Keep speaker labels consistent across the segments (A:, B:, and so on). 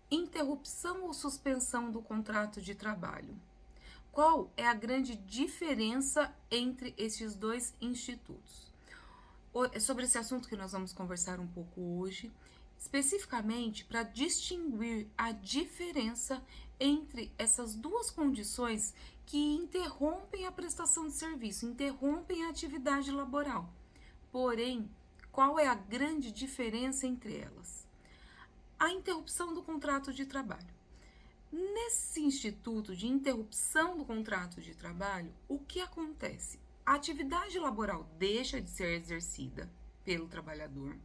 A: Interrupção ou suspensão do contrato de trabalho. Qual é a grande diferença entre esses dois institutos? É sobre esse assunto que nós vamos conversar um pouco hoje, especificamente para distinguir a diferença entre essas duas condições que interrompem a prestação de serviço, interrompem a atividade laboral. Porém, qual é a grande diferença entre elas? A interrupção do contrato de trabalho. Nesse instituto de interrupção do contrato de trabalho, o que acontece? A atividade laboral deixa de ser exercida pelo trabalhador,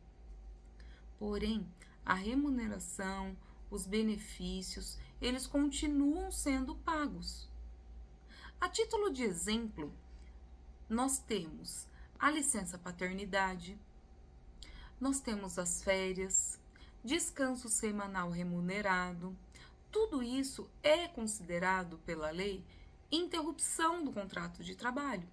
A: porém, a remuneração, os benefícios, eles continuam sendo pagos. A título de exemplo, nós temos a licença paternidade, nós temos as férias, descanso semanal remunerado. Tudo isso é considerado pela lei interrupção do contrato de trabalho.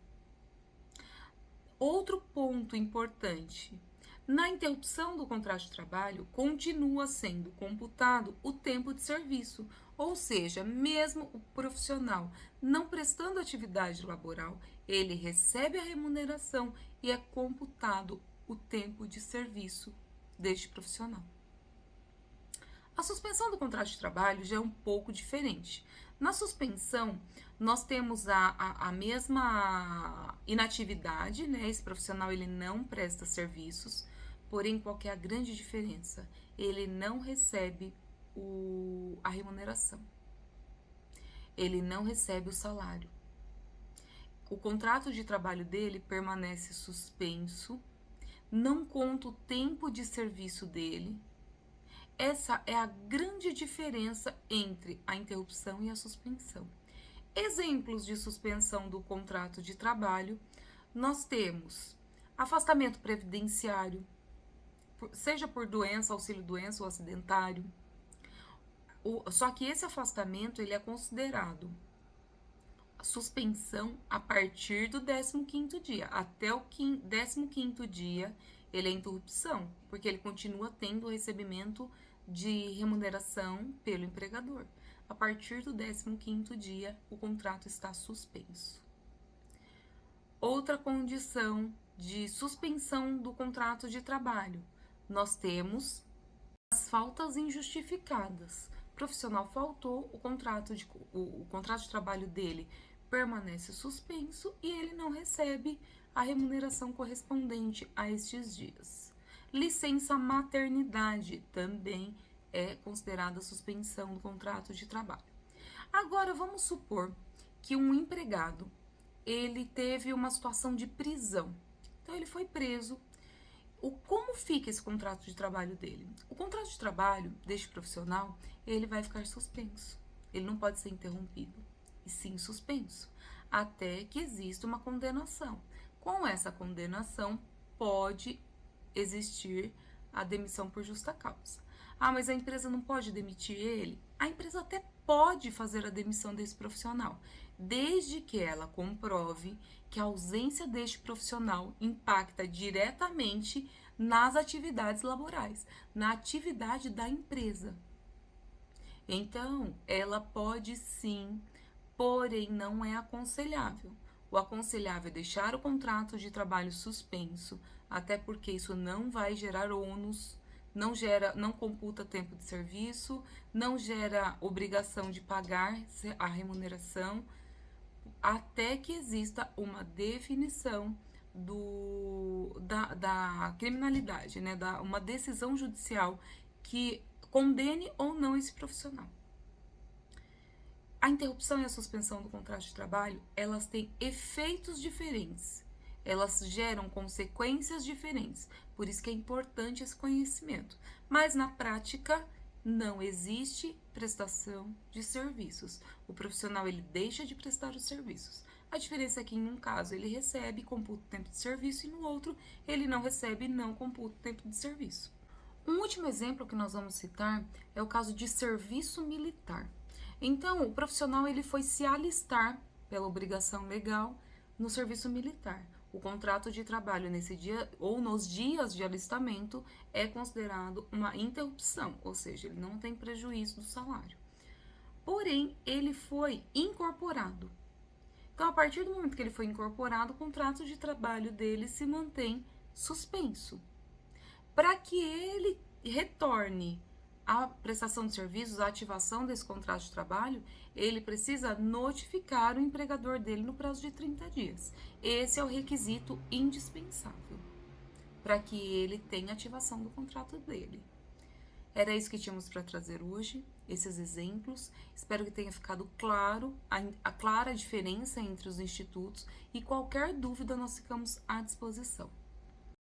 A: Outro ponto importante: na interrupção do contrato de trabalho, continua sendo computado o tempo de serviço, ou seja, mesmo o profissional não prestando atividade laboral, ele recebe a remuneração e é computado o tempo de serviço deste profissional. A suspensão do contrato de trabalho já é um pouco diferente. Na suspensão, nós temos a mesma inatividade, né? Esse profissional ele não presta serviços, porém, qual que é a grande diferença? Ele não recebe a remuneração. Ele não recebe o salário. O contrato de trabalho dele permanece suspenso, não conta o tempo de serviço dele. Essa é a grande diferença entre a interrupção e a suspensão. Exemplos de suspensão do contrato de trabalho, nós temos afastamento previdenciário, seja por doença, auxílio-doença ou acidentário. Só que esse afastamento ele é considerado suspensão a partir do 15º dia. Até o 15º dia ele é interrupção, porque ele continua tendo o recebimento de remuneração pelo empregador. A partir do 15º dia, o contrato está suspenso. Outra condição de suspensão do contrato de trabalho, nós temos as faltas injustificadas. O profissional faltou, o contrato de trabalho dele permanece suspenso e ele não recebe a remuneração correspondente a estes dias. Licença maternidade também é considerada suspensão do contrato de trabalho. Agora, vamos supor que um empregado ele teve uma situação de prisão. Então, ele foi preso. Como fica esse contrato de trabalho dele? O contrato de trabalho deste profissional, ele vai ficar suspenso. Ele não pode ser interrompido, e sim suspenso, até que exista uma condenação. Com essa condenação, pode existir a demissão por justa causa. Ah, mas a empresa não pode demitir ele? A empresa até pode fazer a demissão desse profissional, desde que ela comprove que a ausência deste profissional impacta diretamente nas atividades laborais, na atividade da empresa. Então, ela pode sim, porém não é aconselhável. O aconselhável é deixar o contrato de trabalho suspenso, até porque isso não vai gerar ônus, não computa tempo de serviço, não gera obrigação de pagar a remuneração, até que exista uma definição da criminalidade, né? Uma decisão judicial que condene ou não esse profissional. A interrupção e a suspensão do contrato de trabalho, elas têm efeitos diferentes. Elas geram consequências diferentes. Por isso que é importante esse conhecimento. Mas na prática, não existe prestação de serviços. O profissional ele deixa de prestar os serviços. A diferença é que em um caso ele recebe e computa o tempo de serviço e no outro ele não recebe e não computa o tempo de serviço. Um último exemplo que nós vamos citar é o caso de serviço militar. Então, o profissional ele foi se alistar pela obrigação legal no serviço militar. O contrato de trabalho nesse dia ou nos dias de alistamento é considerado uma interrupção, ou seja, ele não tem prejuízo do salário. Porém, ele foi incorporado. Então, a partir do momento que ele foi incorporado, o contrato de trabalho dele se mantém suspenso. Para que ele retorne à prestação de serviços, à ativação desse contrato de trabalho, ele precisa notificar o empregador dele no prazo de 30 dias. Esse é o requisito indispensável para que ele tenha ativação do contrato dele. Era isso que tínhamos para trazer hoje, esses exemplos. Espero que tenha ficado claro a clara diferença entre os institutos e qualquer dúvida nós ficamos à disposição.